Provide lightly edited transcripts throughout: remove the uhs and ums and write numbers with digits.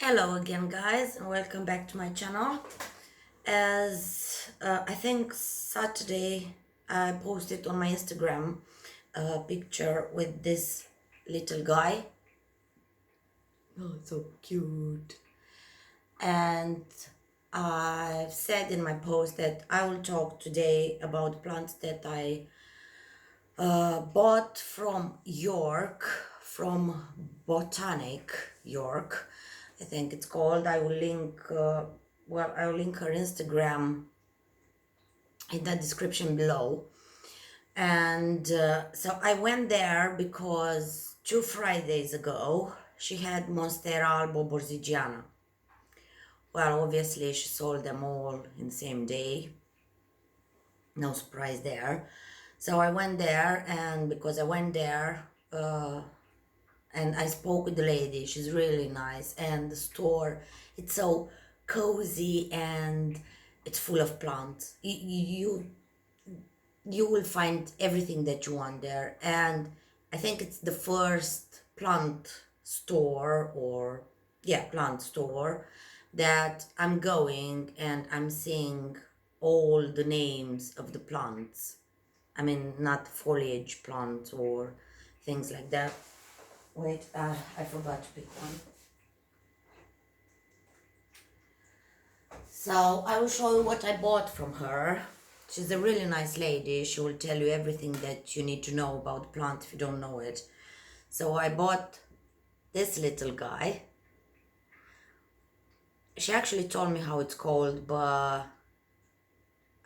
Hello again, guys, and welcome back to my channel. As I think Saturday, I posted on my Instagram a picture with this little guy. Oh, so cute. And I've said in my post that I will talk today about plants that I bought from York, from Botanic York, I think it's called. I will link, I will link her Instagram in the description below. And so I went there because 2 Fridays ago she had Monstera albo borzigiana. Well, obviously she sold them all in the same day. No surprise there. So I went there, and because I went there, and I spoke with the lady. She's really nice, and the store, it's so cozy and it's full of plants. You will find everything that you want there, and I think it's the first plant store, or yeah, plant store, that I'm going and I'm seeing all the names of the plants. I mean, not foliage plants or things like that. Wait, I forgot to pick one. So I will show you what I bought from her. She's a really nice lady. She will tell you everything that you need to know about the plant if you don't know it. So I bought this little guy. She actually told me how it's called, but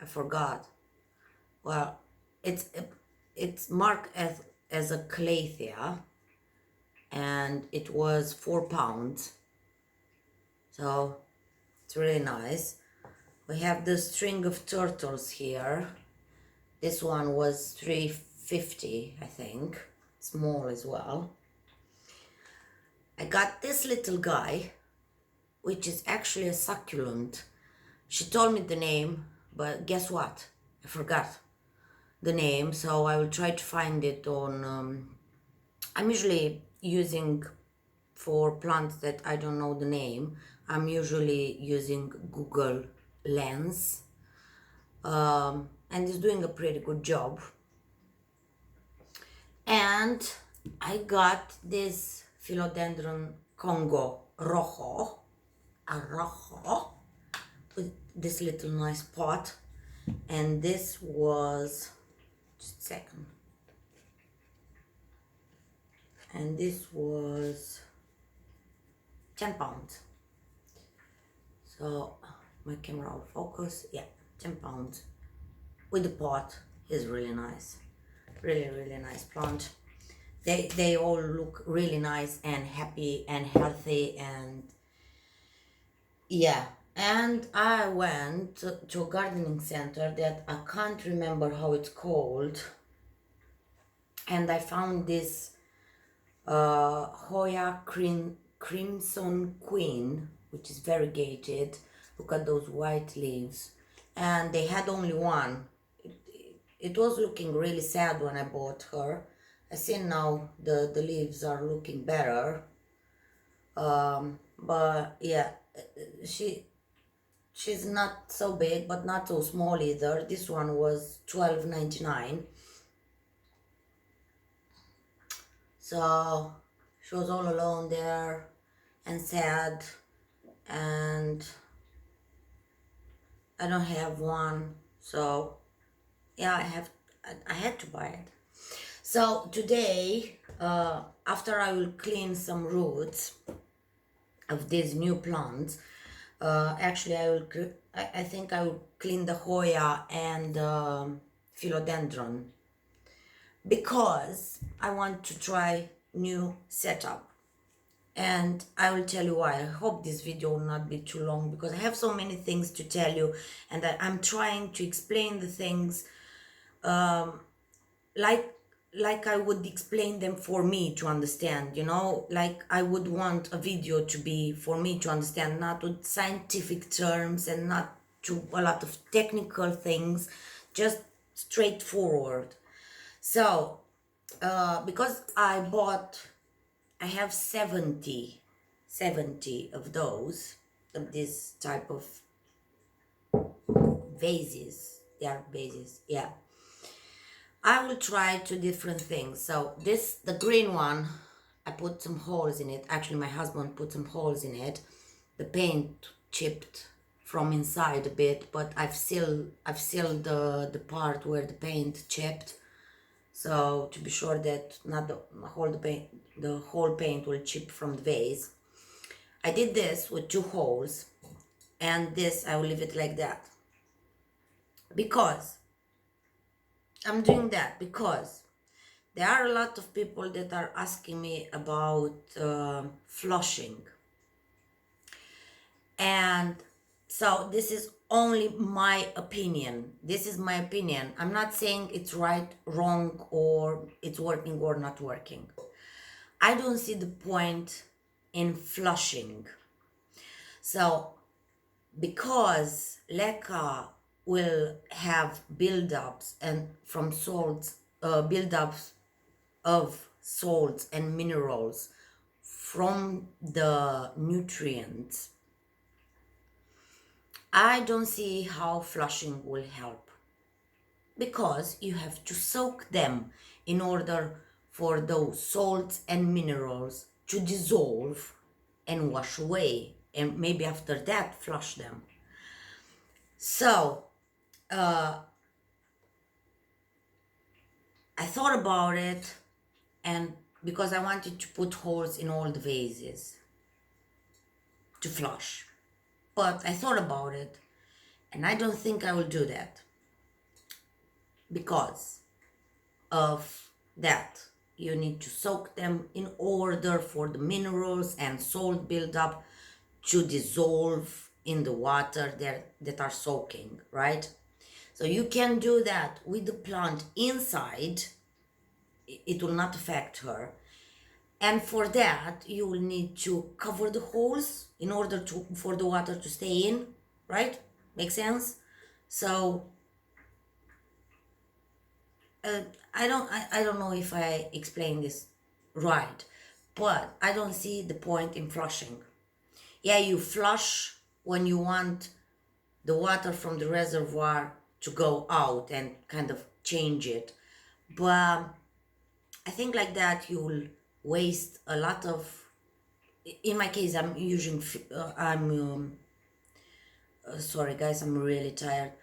I forgot. Well, it's marked as a calathea, and it was 4 pounds. So it's really nice. We have the string of turtles here. This one was 3.50, I think. Small as well. I got this little guy, which is actually a succulent. She told me the name, but guess what? I forgot the name, so I will try to find it on... I'm usually using, for plants that I don't know the name, I'm usually using Google Lens, and it's doing a pretty good job. And I got this philodendron Congo rojo, with this little nice pot, and this was, just a second, and this was 10 pounds. So my camera will focus. Yeah, 10 pounds with the pot. Is really nice, really nice plant. They all look really nice and happy and healthy, and yeah. And I went to a gardening center that I can't remember how it's called, and I found this Hoya Crimson Queen, which is variegated. Look at those white leaves. And they had only one. It was looking really sad when I bought her. I see now the leaves are looking better. But yeah, she's not so big, but not so small either. This one was $12.99. So she was all alone there and sad, and I don't have one, so yeah, I had to buy it. So today, after I will clean some roots of these new plants, actually I think I will clean the Hoya and philodendron, because I want to try new setup. And I will tell you why. I hope this video will not be too long, because I have so many things to tell you, and that I'm trying to explain the things like I would explain them for me to understand, like I would want a video to be for me to understand, not with scientific terms and not to a lot of technical things, just straightforward. Because I have 70 70 of those, of this type of vases. They are vases, yeah. I will try two different things. So this, the green one, I put some holes in it. Actually, my husband put some holes in it. The paint chipped from inside a bit, but I've sealed the part where the paint chipped. So to be sure that not the whole paint will chip from the vase. I did this with two holes, and this I will leave it like that. Because I'm doing that because there are a lot of people that are asking me about flushing. And so this is only my opinion. This is my opinion. I'm not saying it's right, wrong, or it's working or not working. I don't see the point in flushing. So because leca will have buildups and from salts, buildups of salts and minerals from the nutrients, I don't see how flushing will help, because you have to soak them in order for those salts and minerals to dissolve and wash away, and maybe after that flush them. So I thought about it, and because I wanted to put holes in all the vases to flush, but I thought about it, and I don't think I will do that because of that. You need to soak them in order for the minerals and salt buildup to dissolve in the water that are soaking, right? So you can do that with the plant inside. It will not affect her. And for that, you will need to cover the holes in order for the water to stay in, right? Make sense? So I don't know if I explained this right, but I don't see the point in flushing. Yeah, you flush when you want the water from the reservoir to go out and kind of change it, but I think like that you'll waste a lot of. In my case, I'm using. Sorry guys, I'm really tired.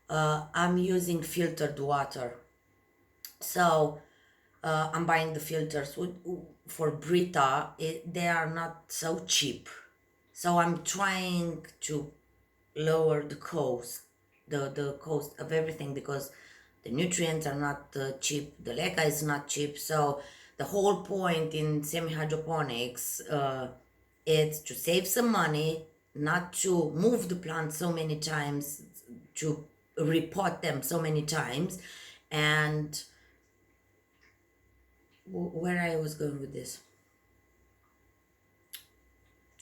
I'm using filtered water. So I'm buying the filters for Brita. They are not so cheap. So I'm trying to lower the cost, the cost of everything, because the nutrients are not cheap. The leca is not cheap. So the whole point in semi-hydroponics is to save some money, not to move the plant so many times, to repot them so many times, and where I was going with this,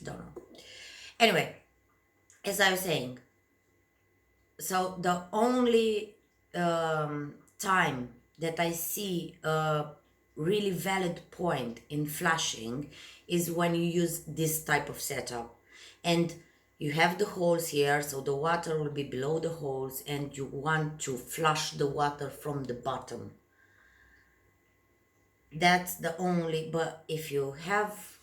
don't know. Anyway, as I was saying, so the only time that I see a really valid point in flushing is when you use this type of setup, and you have the holes here, so the water will be below the holes, and you want to flush the water from the bottom. That's the only. But if you have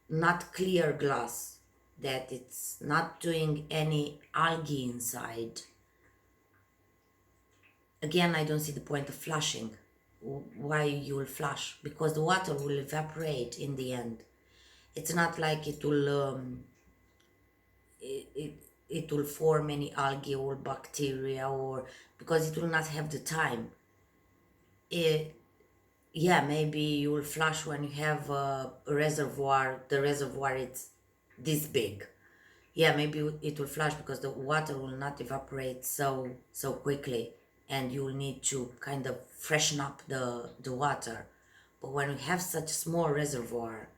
not clear glass, that it's not doing any algae inside, again I don't see the point of flushing. Why you will flush? Because the water will evaporate in the end. It's not like it will it will form any algae or bacteria, or because it will not have the time. Yeah, maybe you will flush when you have a reservoir. The reservoir it's this big. Yeah, maybe it will flush because the water will not evaporate so quickly, and you will need to kind of freshen up the water. But when we have such a small reservoir,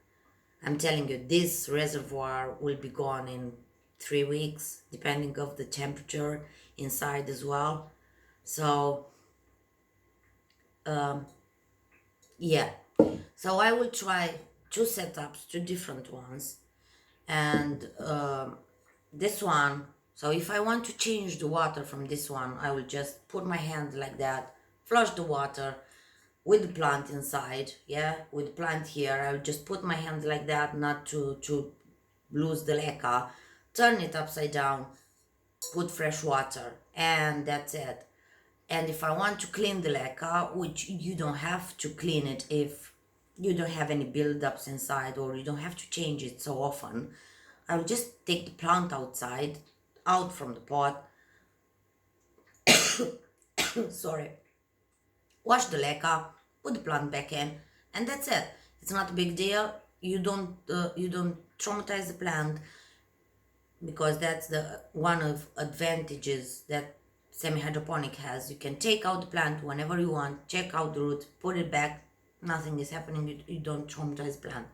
I'm telling you, this reservoir will be gone in 3 weeks, depending of the temperature inside as well. So yeah, so I will try two setups, two different ones, and this one. So if I want to change the water from this one, I will just put my hand like that, flush the water with the plant inside, yeah, with the plant here. I will just put my hand like that, not to lose the leca, turn it upside down, put fresh water, and that's it. And if I want to clean the leca, which you don't have to clean it if you don't have any buildups inside, or you don't have to change it so often, I will just take the plant outside, out from the pot, sorry, wash the leca, put the plant back in, and that's it. It's not a big deal. You don't traumatize the plant, because that's the one of advantages that semi-hydroponic has. You can take out the plant whenever you want, check out the root, put it back, nothing is happening. You don't traumatize the plant.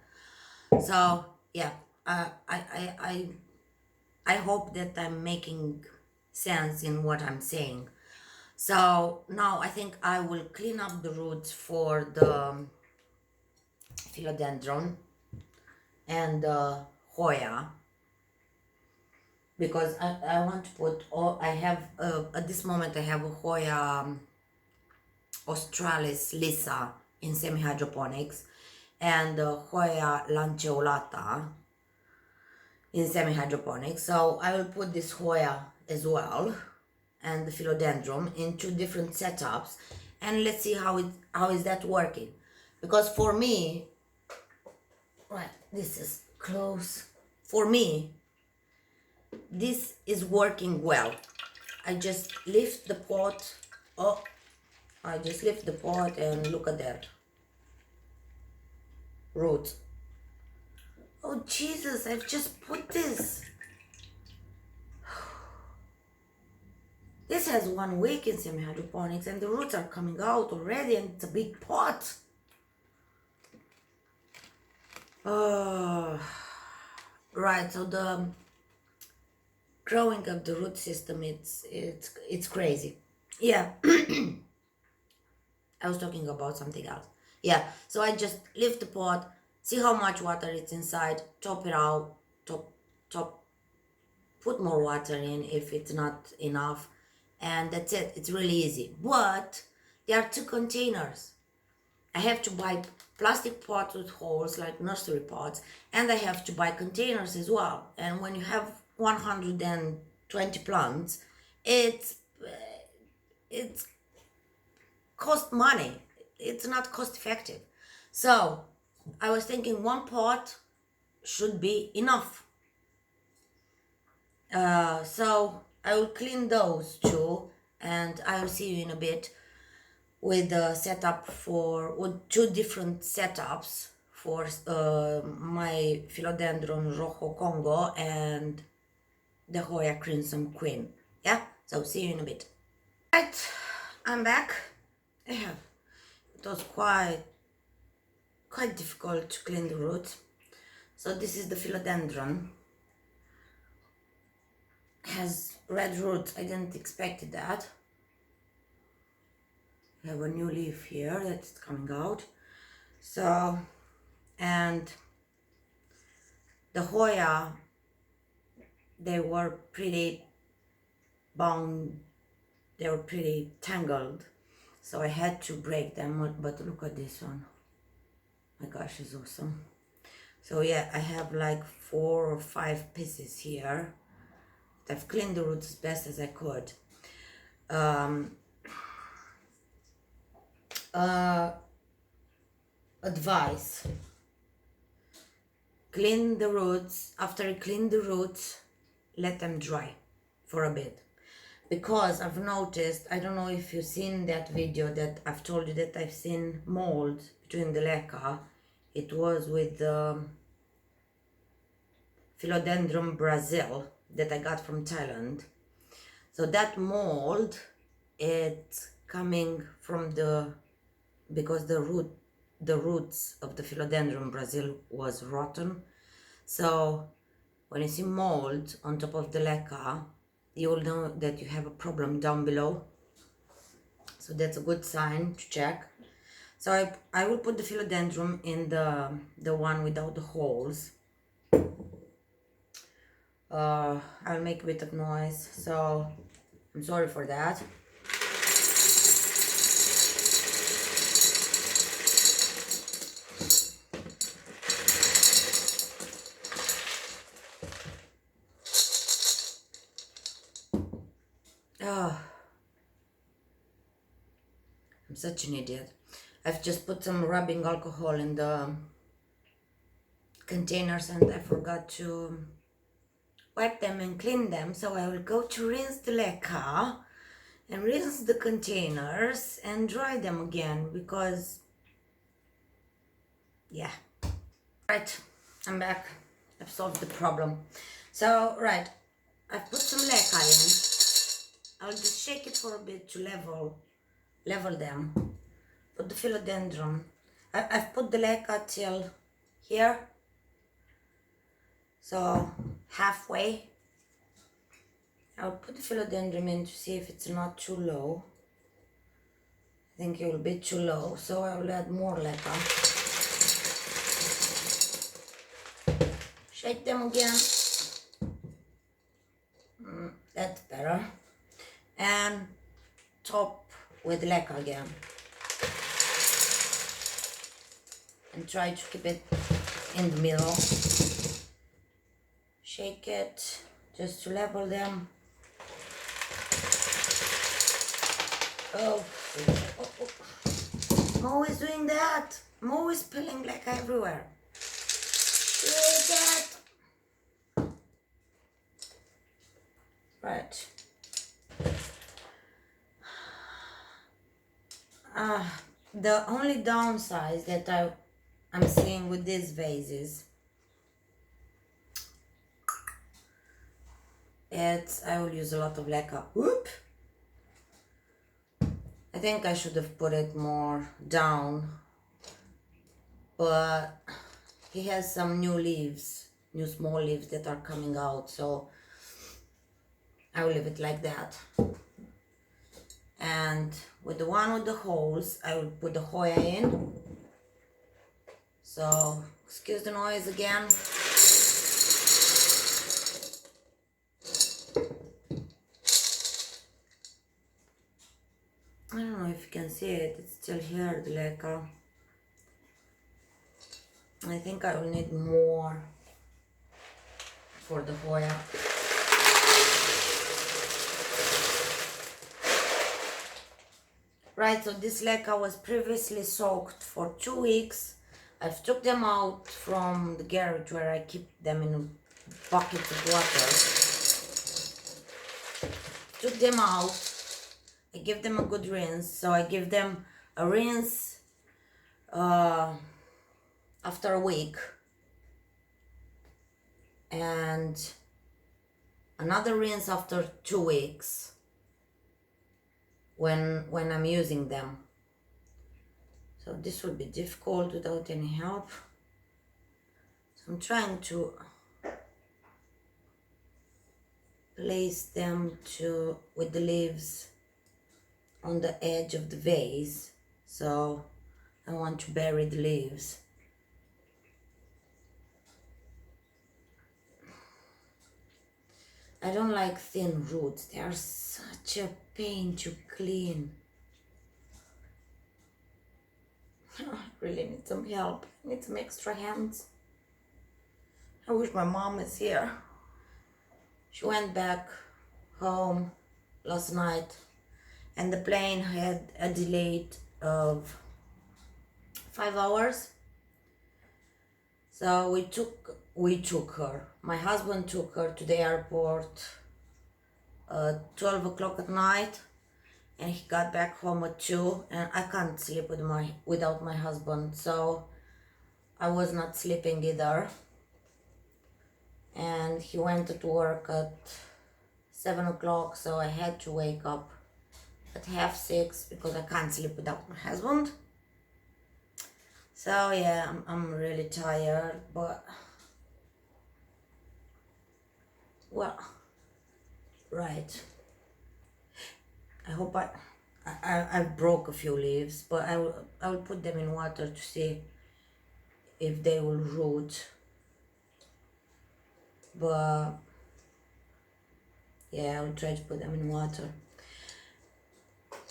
So yeah, I hope that I'm making sense in what I'm saying. So now I think I will clean up the roots for the philodendron and the Hoya, because I want to put all I have at this moment. I have a Hoya Australis Lisa in semi-hydroponics, and Hoya lanceolata in semi-hydroponics. So I will put this Hoya as well and the philodendron in two different setups, and let's see how is that working. Because for me, right, this is close. For me, this is working well. I just lift the pot. Oh, I just lift the pot and look at that root. Oh Jesus, I've just put this. This has 1 week in semi-hydroponics and the roots are coming out already, and it's a big pot. Right, so the growing of the root system, it's crazy. Yeah. I was talking about something else. Yeah, so I just lift the pot, see how much water it's inside, top it out, top, put more water in if it's not enough, and that's it. It's really easy. But there are two containers. I have to buy plastic pots with holes like nursery pots, and I have to buy containers as well. And when you have 120 plants, it's cost money. It's not cost effective. So I was thinking 1 pot should be enough. So I will clean those two, and I will see you in a bit with the setup with 2 different setups for my philodendron rojo Congo and the Hoya crimson queen. Yeah, so see you in a bit. Right, I'm back. Yeah, it was quite difficult to clean the roots. So this is the philodendron. Has red roots. I didn't expect that. We have a new leaf here that's coming out. So, and the Hoya, they were pretty bound, they were pretty tangled, so I had to break them. But look at this one. My gosh, it's awesome. So yeah, I have like 4 or 5 pieces here. I've cleaned the roots as best as I could. Advice: clean the roots. After you clean the roots, let them dry for a bit, because I've noticed, I don't know if you've seen that video that I've told you that I've seen mold between the leca. It was with the philodendron Brazil that I got from Thailand. So that mold, it's coming from because the roots of the philodendron Brazil was rotten. So when you see mold on top of the leca, you'll know that you have a problem down below. So that's a good sign to check. So I will put the philodendron in the one without the holes. I'll make a bit of noise, so I'm sorry for that. Oh, I'm such an idiot. I've just put some rubbing alcohol in the containers and I forgot to wipe them and clean them, so I will go to rinse the leca and rinse the containers and dry them again because yeah. Right, I'm back. I've solved the problem. So right, I've put some leca in. I'll just shake it for a bit to level them. Put the philodendron. I've put the leca till here, so halfway. I'll put the philodendron in to see if it's not too low. I think it will be too low, so I will add more leca. Shake them again. That's better. And top with leca again. And try to keep it in the middle. Shake it just to level them. Oh, I'm always doing that. I'm always spilling leca everywhere. That. Right. The only downside that I'm seeing with these vases, I will use a lot of leca. Whoop! I think I should have put it more down, but he has some new leaves, new small leaves that are coming out, so I will leave it like that. And with the one with the holes, I will put the Hoya in. So, excuse the noise again. I don't know if you can see it, it's still here, the leca. I think I will need more for the Hoya. Right, so this leca was previously soaked for 2 weeks. I've took them out from the garage where I keep them in buckets of water. Took them out. I give them a good rinse. So I give them a rinse after a week. And another rinse after 2 weeks. When I'm using them. So this will be difficult without any help. So I'm trying to place them with the leaves on the edge of the vase. So I want to bury the leaves. I don't like thin roots. They are such a pain to clean. I really need some help. I need some extra hands. I wish my mom is here. She went back home last night and the plane had a delay of 5 hours. So we took her. My husband took her to the airport at 12 o'clock at night, and he got back home at 2, and I can't sleep without my husband, so I was not sleeping either. And he went to work at 7 o'clock, so I had to wake up at 5:30 because I can't sleep without my husband. So yeah, I'm really tired, but well, right. I I broke a few leaves, but I will put them in water to see if they will root. But yeah, I will try to put them in water.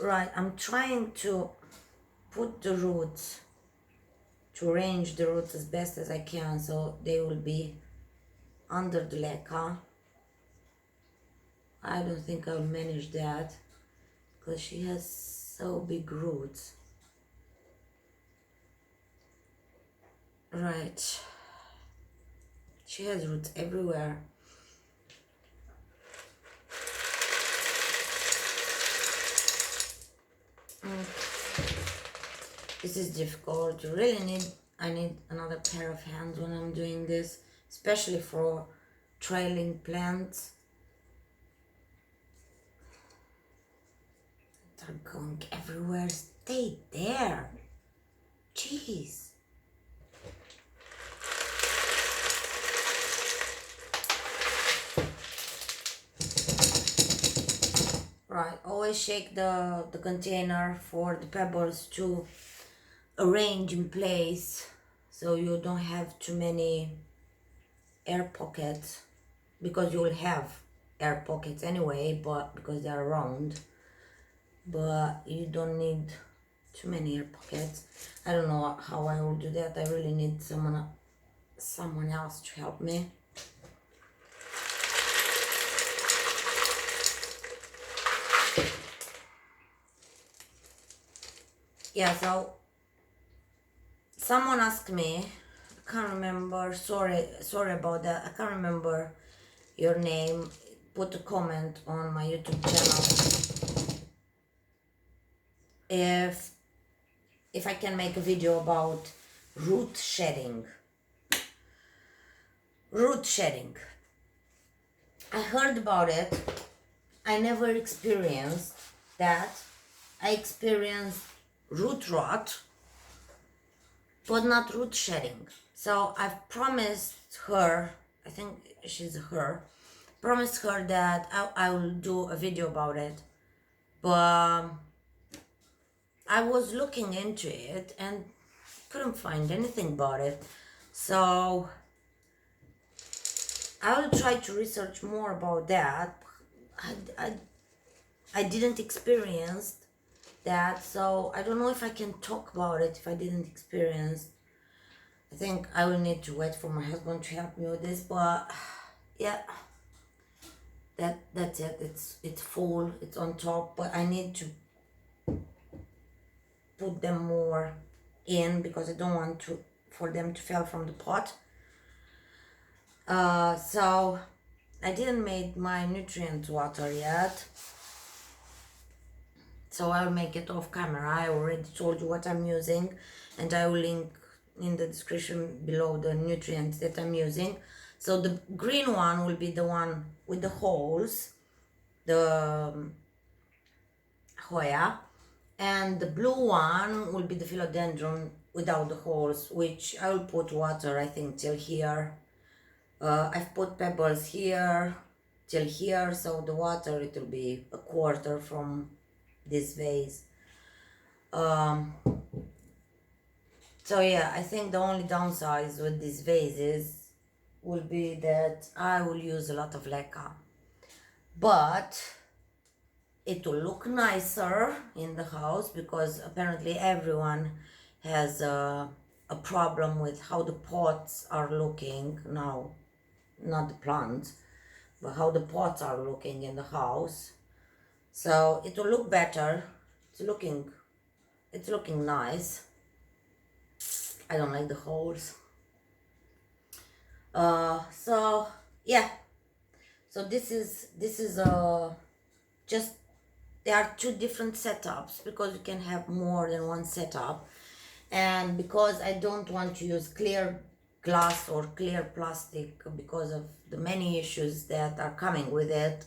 Right, I'm trying to put the roots, to arrange the roots as best as I can so they will be under the leca. I don't think I'll manage that because she has so big roots. Right, she has roots everywhere. This is difficult. You really need, I need another pair of hands when I'm doing this, especially for trailing plants. They're going everywhere. Stay there. Jeez. Right, always shake the container for the pebbles to arrange in place so you don't have too many air pockets, because you will have air pockets anyway, but because they are round, but you don't need too many air pockets. I don't know how I will do that. I really need someone else to help me. Yeah, so someone asked me, I can't remember, sorry about that, I can't remember your name, put a comment on my YouTube channel if I can make a video about root shedding. Root shedding. I heard about it. I never experienced that. I experienced root rot, but not root shedding. So I've promised her, I think she's her, promised her that I will do a video about it. But I was looking into it and couldn't find anything about it. So I will try to research more about that. I didn't experience that, so I don't know if I can talk about it if I didn't experience. I think I will need to wait for my husband to help me with this, but yeah, that's it. It's full, it's on top, but I need to put them more in because I don't want for them to fall from the pot. So I didn't make my nutrient water yet, so I'll make it off camera. I already told you what I'm using, and I will link in the description below the nutrients that I'm using. So the green one will be the one with the holes, the Hoya, and the blue one will be the philodendron without the holes, which I will put water, I think, till here. I've put pebbles here till here, so the water, it will be a quarter from this vase. So yeah, I think the only downsides with these vases will be that I will use a lot of leca, but it will look nicer in the house because apparently everyone has a problem with how the pots are looking now, not the plants, but how the pots are looking in the house. So it will look better. It's looking nice. I don't like the holes. So yeah, so this is just, there are two different setups because you can have more than one setup, and because I don't want to use clear glass or clear plastic because of the many issues that are coming with it,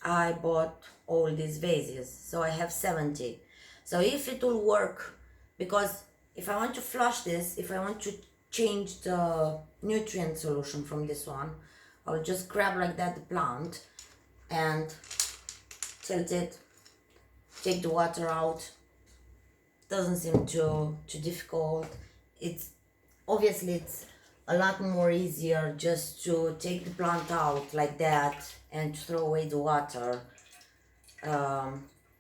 I bought all these vases, so I have 70. So if it will work, because if I want to flush this, if I want to change the nutrient solution from this one, I'll just grab like that the plant and tilt it take the water out. Doesn't seem too difficult. It's obviously it's a lot more easier just to take the plant out like that and throw away the water.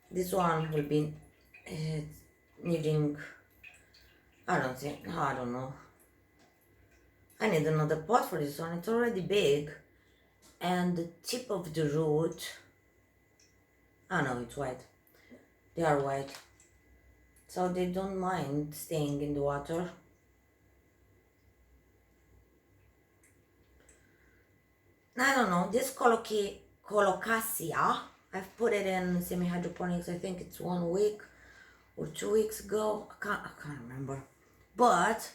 This one will be needing, I don't know. I need another pot for this one. It's already big, and the tip of the root, I know it's white. They are white, so they don't mind staying in the water. I don't know, this colocasia, I've put it in semi-hydroponics, I think it's 1 week or 2 weeks ago, I can't remember. But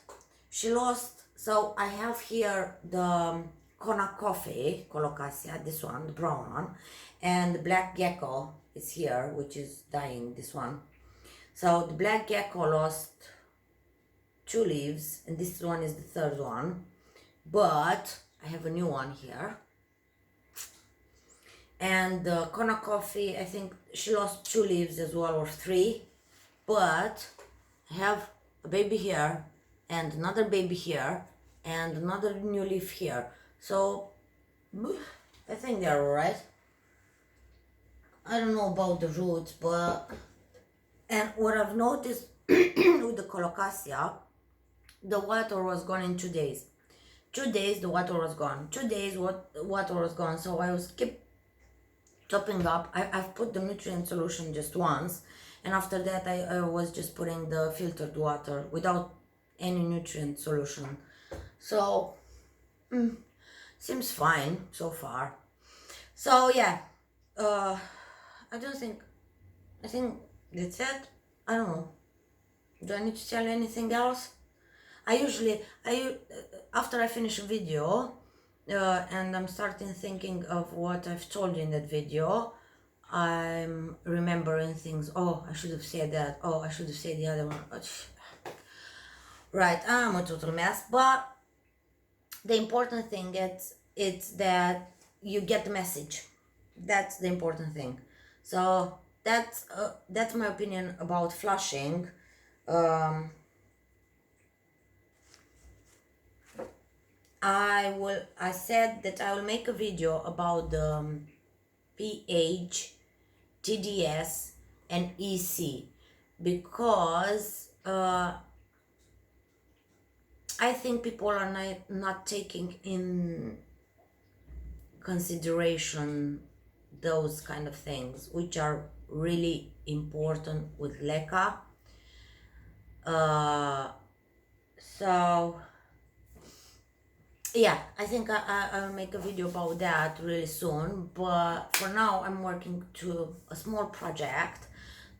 she lost, so I have here the Kona coffee, colocasia, this one, the brown one, and the black gecko is here, which is dying, this one. So the black gecko lost 2 leaves, and this one is the 3rd one, but I have a new one here. And the Kona coffee, I think she lost 2 leaves as well, or 3, but I have a baby here and another baby here and another new leaf here, so I think they're alright. I don't know about the roots, but and what I've noticed with the colocasia, the water was gone in 2 days. 2 days the water was gone. 2 days water was gone. So I was keep topping up. I've put the nutrient solution just once, and after that I was just putting the filtered water without any nutrient solution. So seems fine so far. So yeah, I think that's it. I don't know. Do I need to tell you anything else? After I finish a video and I'm starting thinking of what I've told you in that video, I'm remembering things. Oh, I should have said that. Oh, I should have said the other one. Right, I'm a total mess. But the important thing it's that you get the message. That's the important thing. So that's my opinion about flushing. I said that I will make a video about the pH, TDS, and EC, because I think people are not taking in consideration those kind of things, which are really important with LECA. So yeah, I think I'll make a video about that really soon, but for now I'm working to a small project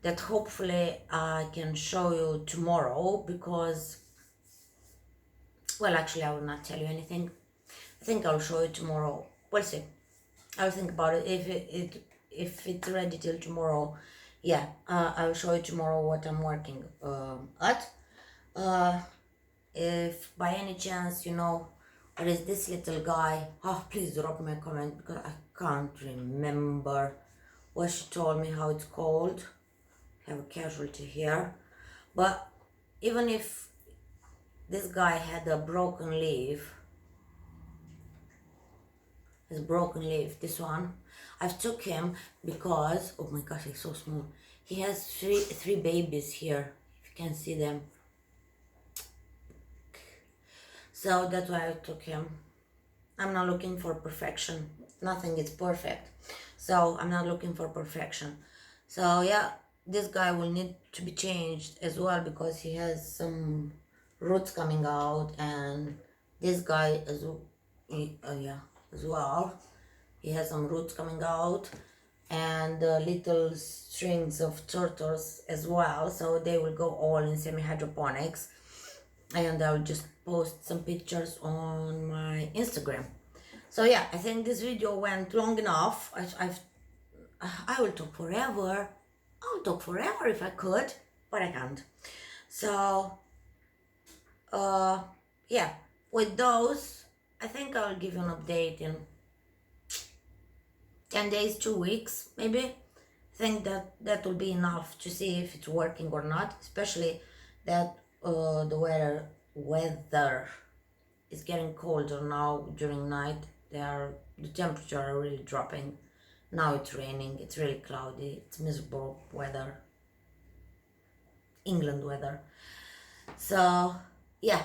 that hopefully I can show you tomorrow, because, well, actually I will not tell you anything. I think I'll show you tomorrow. We'll see. I'll think about it. If it's ready till tomorrow, yeah, I'll show you tomorrow what I'm working at. If by any chance you know what is this little guy, please drop me a comment, because I can't remember what she told me how it's called. I have a casualty here, but even if this guy had a broken leaf, this one, I've took him because, oh my gosh, he's so small. He has three babies here, if you can see them. So that's why I took him. I'm not looking for perfection. Nothing is perfect. So I'm not looking for perfection. So yeah, this guy will need to be changed as well, because he has some roots coming out, and this guy as well. He has some roots coming out, and little strings of turtles as well. So they will go all in semi-hydroponics, and I'll just post some pictures on my Instagram. So yeah, I think this video went long enough. I will talk forever. I'll talk forever if I could, but I can't. So yeah, with those, I think I'll give you an update in 10 days, 2 weeks maybe. I think that that will be enough to see if it's working or not, especially that the weather is getting colder now during night. The temperature are really dropping. Now it's raining, it's really cloudy, it's miserable weather, England weather. So yeah,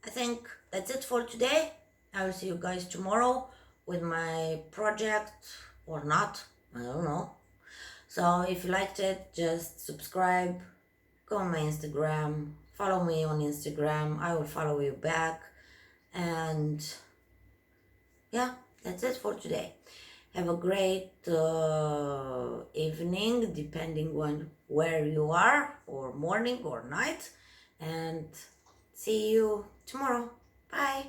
I think that's it for today. I will see you guys tomorrow with my project or not, I don't know. So if you liked it, just subscribe, go on my Instagram, follow me on Instagram, I will follow you back. And yeah, that's it for today. Have a great evening, depending on where you are, or morning or night. And see you tomorrow. Bye.